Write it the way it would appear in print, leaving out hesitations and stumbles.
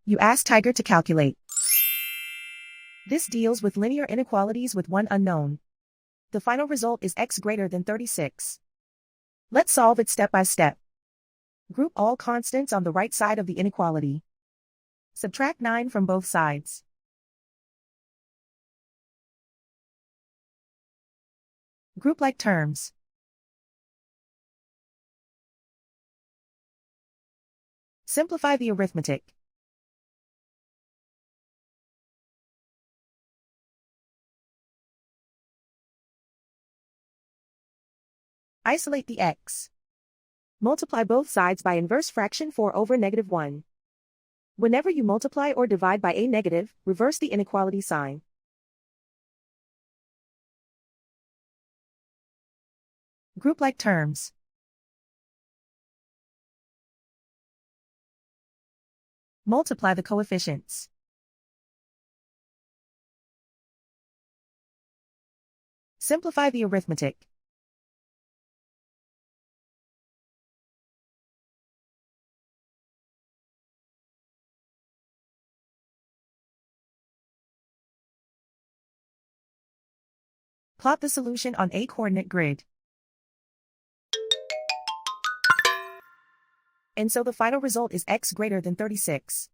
You ask Tiger to calculate. This deals with linear inequalities with one unknown. The final result is x greater than 36. Let's solve it step by step. Group all constants on the right side of the inequality. Subtract 9 from both sides. Group like terms. Simplify the arithmetic. Isolate the x. Multiply both sides by inverse fraction 4 over -1. Whenever you multiply or divide by a negative, reverse the inequality sign. Group like terms. Multiply the coefficients. Simplify the arithmetic. Plot the solution on a coordinate grid. And so the final result is x greater than 36.